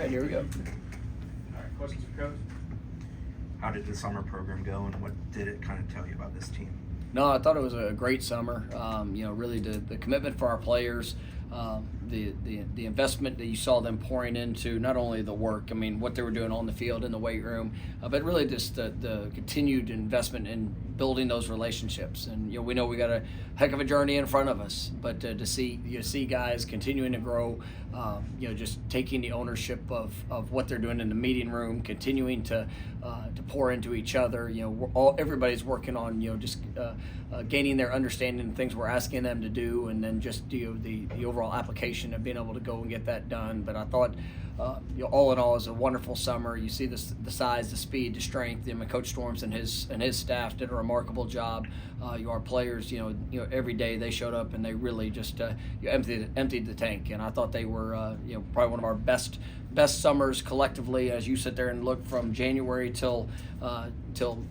And here we go. All right, questions for Coach? How did the summer program go, and what did it kind of tell you about this team? No, I thought it was a great summer. Really the commitment for our players, the investment that you saw them pouring into not only the work, I mean, what they were doing on the field in the weight room, but really just the continued investment in building those relationships. And we know we got a heck of a journey in front of us, but to see guys continuing to grow, just taking the ownership of what they're doing in the meeting room, continuing to pour into each other. Everybody's working on gaining their understanding of things we're asking them to do, and then just the overall application of being able to go and get that done. But I thought, all in all, it was a wonderful summer. You see the size, the speed, the strength. Coach Storms and his staff did a remarkable job. Our players, every day they showed up and they really just emptied the tank. And I thought they were, probably one of our best summers collectively. As you sit there and look from January till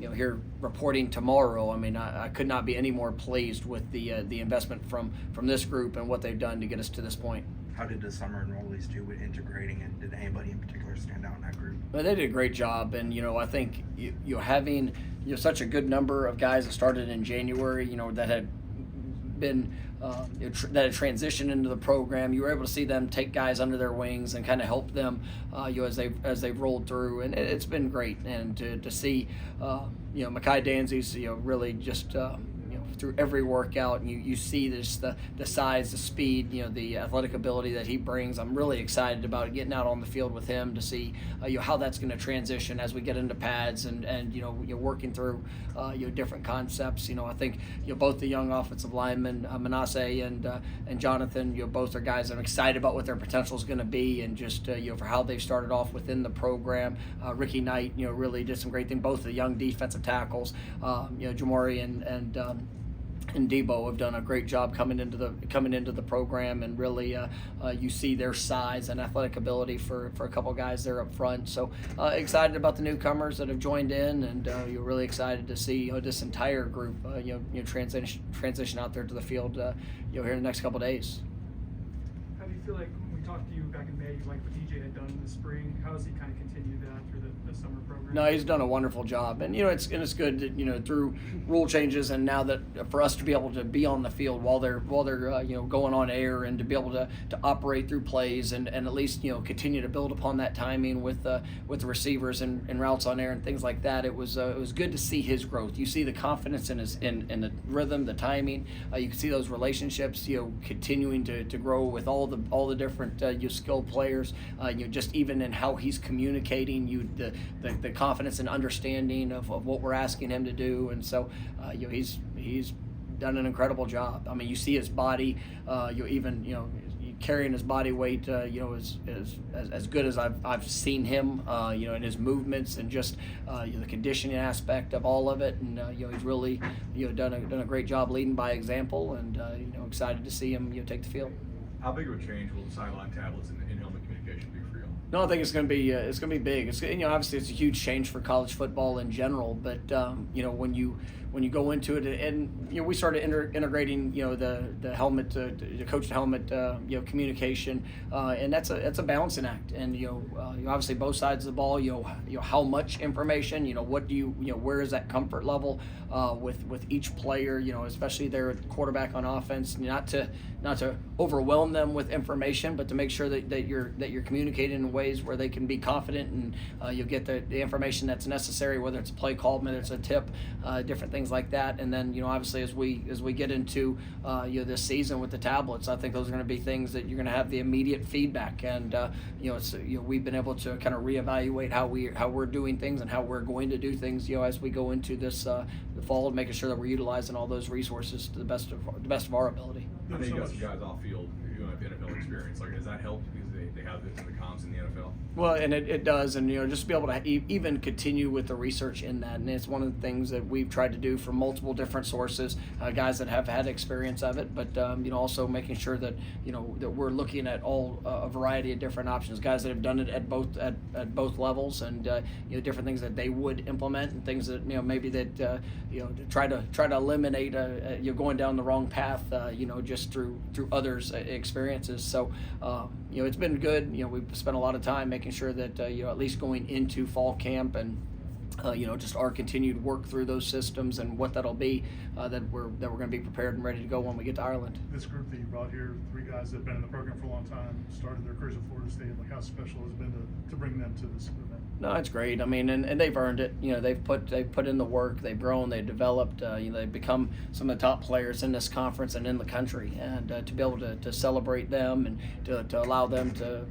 here reporting tomorrow, I mean, I could not be any more pleased with the investment from this group and what they've done to get us to this point. How did the summer enrollees do with integrating, and did anybody in particular stand out in that group? Well, they did a great job, and I think having such a good number of guys that started in January, that had been that had transitioned into the program. You were able to see them take guys under their wings and kind of help them, as they've rolled through, and it's been great. And to see, Mekhi Danzy's, really just. Through every workout, and you see this the size, the speed, the athletic ability that he brings. I'm really excited about getting out on the field with him to see how that's going to transition as we get into pads and working through different concepts. I think both the young offensive linemen, Manasseh and Jonathan, both are guys I'm excited about what their potential is going to be, and just for how they've started off within the program. Ricky Knight, really did some great things. Both the young defensive tackles, Jamari and Debo have done a great job coming into the program, and really you see their size and athletic ability for a couple guys there up front. So excited about the newcomers that have joined in, and you're really excited to see this entire group transition out there to the field here in the next couple days. How do you feel like when we talked to you back in May, you liked what DJ had done in the spring? How has he kind of continued that through the summer program? No, he's done a wonderful job, and it's good that through rule changes, and now that for us to be able to be on the field while they're going on air, and to be able to operate through plays, and at least continue to build upon that timing with the receivers and routes on air and things like that. It was good to see his growth. You see the confidence in his in the rhythm, the timing. You can see those relationships continuing to grow with all the different skilled players. Just even in how he's communicating, the confidence and understanding of what we're asking him to do, and so he's done an incredible job. I mean, you see his body, carrying his body weight, as good as I've seen him, in his movements, and just the conditioning aspect of all of it, and he's really done a great job leading by example, and excited to see him take the field. How big of a change will the sideline tablets and in-helmet communication be for you? No, I think it's going to be big. It's obviously it's a huge change for college football in general, but when you go into it, and we started integrating the helmet to coach to helmet communication, and that's a balancing act, and obviously both sides of the ball, how much information, what do where is that comfort level with each player, especially their quarterback on offense, not to overwhelm them with information, but to make sure that you're communicating in ways where they can be confident, and you'll get the information that's necessary, whether it's a play call, whether it's a tip, different things like that. And then obviously as we get into this season with the tablets, I think those are going to be things that you're going to have the immediate feedback, and we've been able to kind of reevaluate how we're doing things and how we're going to do things as we go into this the fall, and making sure that we're utilizing all those resources to the best of our ability. I think you got some guys off field who don't have NFL experience. Like, has that helped because they have the comms in the NFL? Well, and it does, and just to be able to even continue with the research in that, and it's one of the things that we've tried to do from multiple different sources, guys that have had experience of it, but also making sure that that we're looking at a variety of different options, guys that have done it at both levels, and different things that they would implement, and things that maybe that to try to eliminate going down the wrong path, just through others' experiences. So it's been good. We've spent a lot of time making making sure that at least going into fall camp and just our continued work through those systems and what that'll be, that we're going to be prepared and ready to go when we get to Ireland. This group that you brought here, 3 guys that have been in the program for a long time, started their careers at Florida State. Like, how special has it been to bring them to this event? No, it's great. I mean, and they've earned it. They've put in the work. They've grown. They've developed. They've become some of the top players in this conference and in the country. And to be able to celebrate them and to allow them to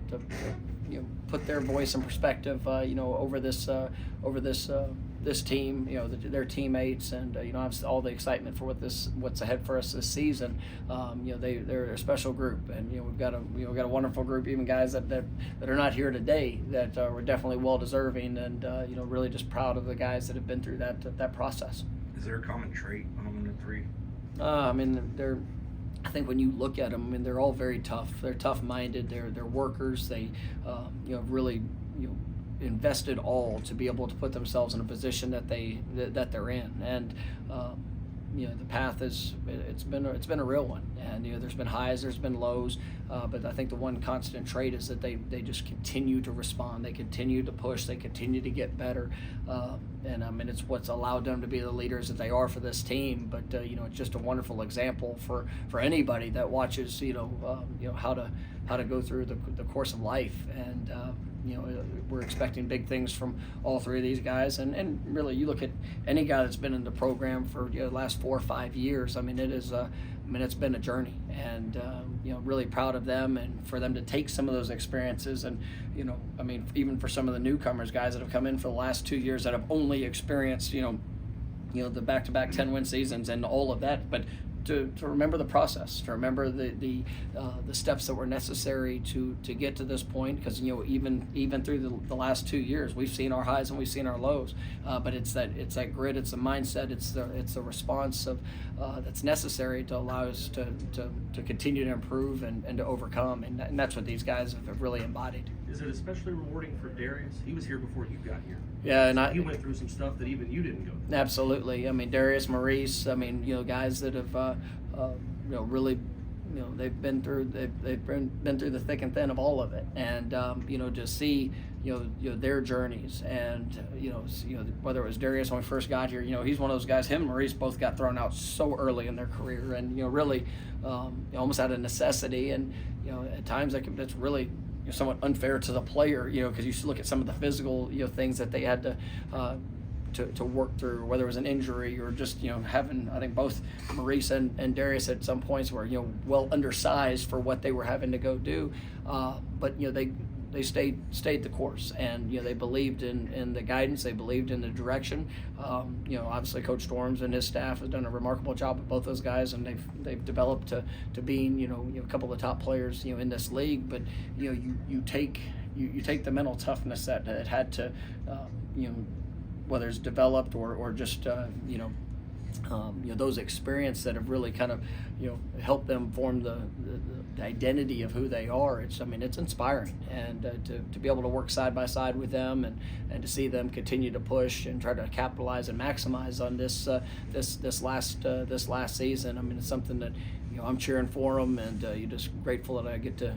put their voice and perspective, over this team, their teammates, and obviously all the excitement for what's ahead for us this season. They're a special group, and we've got a wonderful group, even guys that are not here today that were definitely well deserving, and really just proud of the guys that have been through that process. Is there a common trait among the 3? I think when you look at them, they're all very tough. They're tough-minded. They're workers. They, really, invested all to be able to put themselves in a position that they're in. And the path it's been a real one. And there's been highs, there's been lows. But I think the one constant trait is that they just continue to respond. They continue to push. They continue to get better. And it's what's allowed them to be the leaders that they are for this team. But it's just a wonderful example for anybody that watches how to go through the course of life. And we're expecting big things from all 3 of these guys. And really, you look at any guy that's been in the program for the last 4 or 5 years. It's been a journey, and really proud of them and for them to take some of those experiences. And even for some of the newcomers, guys that have come in for the last 2 years that have only experienced the back-to-back 10-win seasons and all of that, but to remember the process, to remember the steps that were necessary to get to this point, because even through the last 2 years, we've seen our highs and we've seen our lows, but it's that grit, it's the mindset, it's the response of that's necessary to allow us to continue to improve and to overcome, and that's what these guys have really embodied. Is it especially rewarding for Darius? He was here before you got here. Yeah, and he went through some stuff that even you didn't go through. Absolutely. Darius, Maurice. Guys that have really, they've been through the thick and thin of all of it, and to see their journeys, and whether it was Darius when we first got here, he's one of those guys. Him and Maurice both got thrown out so early in their career, and really almost out of necessity, and at times that's really somewhat unfair to the player, because you look at some of the physical things that they had to work through, whether it was an injury or just having, I think both Maurice and Darius at some points were well undersized for what they were having to go do, but they stayed the course, and they believed in the guidance, they believed in the direction. Obviously Coach Storms and his staff have done a remarkable job with both those guys, and they've developed to being a couple of the top players in this league. But you take the mental toughness that it had to whether it's developed or just those experiences that have really kind of helped them form the identity of who they are. It's inspiring, and to be able to work side by side with them and to see them continue to push and try to capitalize and maximize on this last season. It's something that I'm cheering for them, and you're just grateful that I get to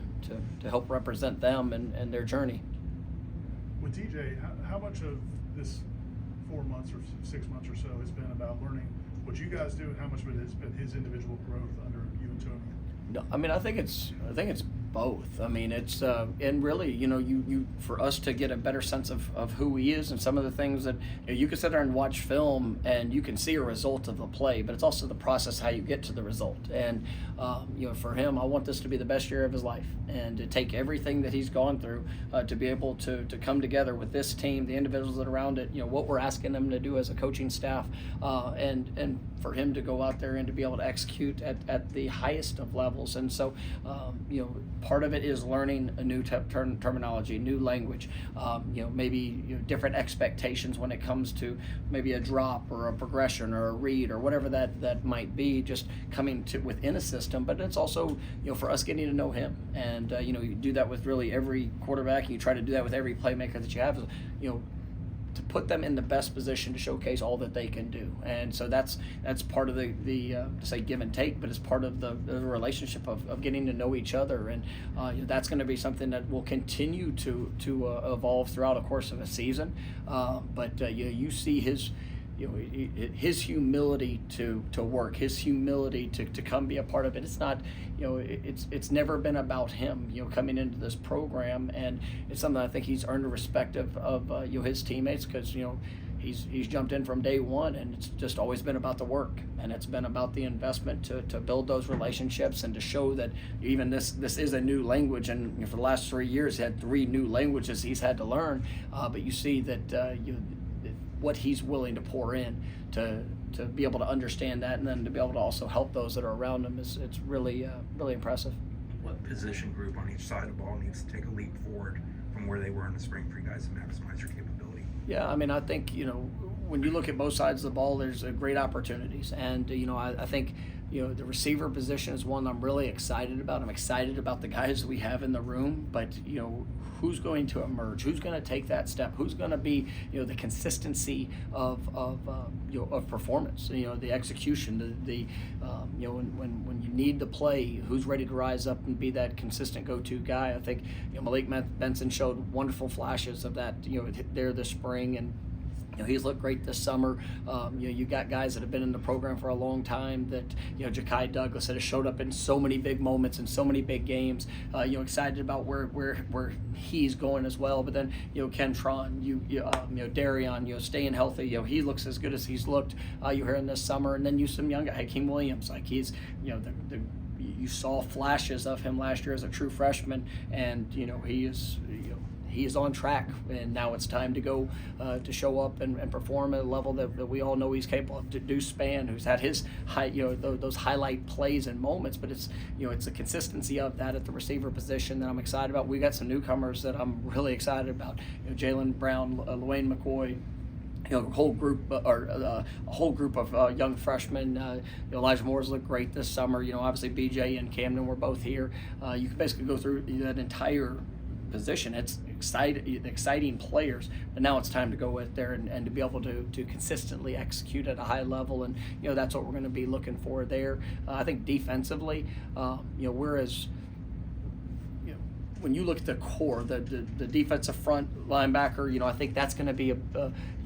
help represent them and their journey. With DJ, how much of this 4 months or 6 months or so has been about learning what you guys do, and how much of it has been his individual growth under you and Tony? No, I think it's both. It's and really, you for us to get a better sense of who he is and some of the things that you can sit there and watch film and you can see a result of the play, but it's also the process how you get to the result. And for him, I want this to be the best year of his life, and to take everything that he's gone through to be able to come together with this team, the individuals that are around it, what we're asking them to do as a coaching staff, and for him to go out there and to be able to execute at the highest of levels. And so, part of it is learning a new terminology, new language, maybe different expectations when it comes to maybe a drop or a progression or a read or whatever that might be, just coming to within a system. But it's also, for us getting to know him. And, you do that with really every quarterback, and you try to do that with every playmaker that you have. to put them in the best position to showcase all that they can do. And so that's part of the to say give and take, but it's part of the relationship of getting to know each other. And that's going to be something that will continue to evolve throughout the course of a season. But you see his humility to work, his humility to come be a part of it. It's not, it's never been about him, coming into this program, and it's something I think he's earned the respect of his teammates, because he's jumped in from day one, and it's just always been about the work, and it's been about the investment to build those relationships and to show that even this is a new language. And for the last 3 years, he had 3 new languages he's had to learn, but you see that what he's willing to pour in to be able to understand that, and then to be able to also help those that are around him, it's really impressive. What position group on each side of the ball needs to take a leap forward from where they were in the spring for you guys to maximize your capability? Yeah, I mean, I think, when you look at both sides of the ball, there's great opportunities. And, I think, the receiver position is one I'm really excited about. I'm excited about the guys we have in the room, but, who's going to emerge? Who's going to take that step? Who's going to be, the consistency of performance? The execution, when you need to play, who's ready to rise up and be that consistent go-to guy? I think Malik Benson showed wonderful flashes of that, there this spring, and he's looked great this summer. You got guys that have been in the program for a long time that, Ja'Kai Douglas, that has showed up in so many big moments and so many big games. Excited about where he's going as well. But then, Kentron, Darion, staying healthy. He looks as good as he's looked here in this summer. And then some young guy, Hakeem Williams, like he's, you saw flashes of him last year as a true freshman, and he is on track, and now it's time to go to show up and perform at a level that we all know he's capable of. Deuce Spann, who's had his those highlight plays and moments, but it's the consistency of that at the receiver position that I'm excited about. We got some newcomers that I'm really excited about. Jalen Brown, Luane McCoy. A whole group of young freshmen. Elijah Moore's looked great this summer. Obviously BJ and Camden were both here. You can basically go through that entire position. It's exciting players, but now it's time to go out there and to be able to consistently execute at a high level, and that's what we're going to be looking for there. I think defensively, whereas when you look at the core, the defensive front linebacker, I think that's going to be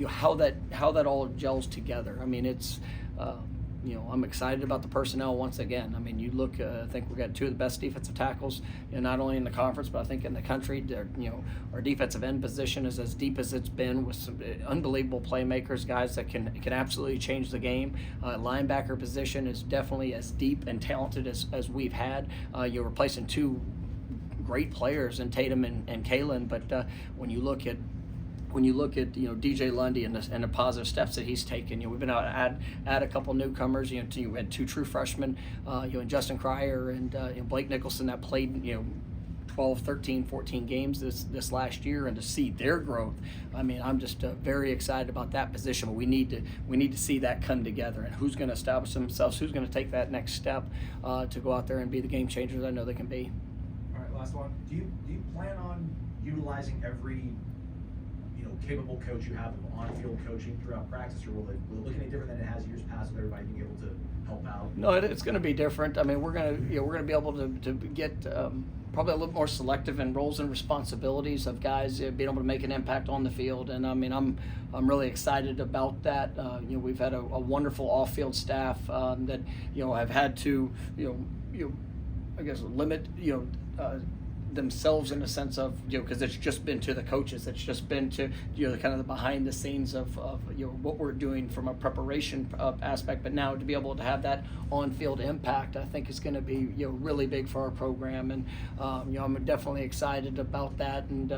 how that all gels together. I mean, it's I'm excited about the personnel once again. I mean, you look, I think we've got 2 of the best defensive tackles, not only in the conference, but I think in the country. Our defensive end position is as deep as it's been, with some unbelievable playmakers, guys that can absolutely change the game. Linebacker position is definitely as deep and talented as we've had. You're replacing 2 great players in Tatum and Kalen, but when you look at DJ Lundy and the positive steps that he's taken, we've been out to add a couple newcomers. You had 2 true freshmen, and Justin Cryer and Blake Nicholson that played 12, 13, 14 games this last year, and to see their growth, I mean, I'm just very excited about that position. But we need to see that come together, and who's going to establish themselves, who's going to take that next step to go out there and be the game changers I know they can be. All right, last one. Do you plan on utilizing every capable coach you have of on-field coaching throughout practice, or will it look any different than it has years past with everybody being able to help out? No, it's going to be different. I mean, we're going to be able to get probably a little more selective in roles and responsibilities of guys being able to make an impact on the field. And I mean, I'm really excited about that. We've had a wonderful off-field staff that have had to I guess limit themselves in a sense of because it's just been to the coaches, it's just been to the kind of the behind the scenes of what we're doing from a preparation aspect, but now to be able to have that on-field impact, I think is going to be really big for our program, and I'm definitely excited about that, and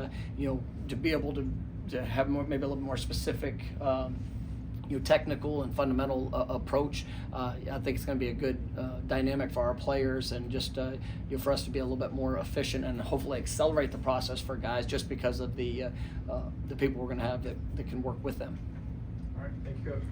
to be able to have maybe a little more specific technical and fundamental approach. I think it's going to be a good dynamic for our players, and just for us to be a little bit more efficient and hopefully accelerate the process for guys, just because of the people we're going to have that can work with them. All right, thank you, Coach.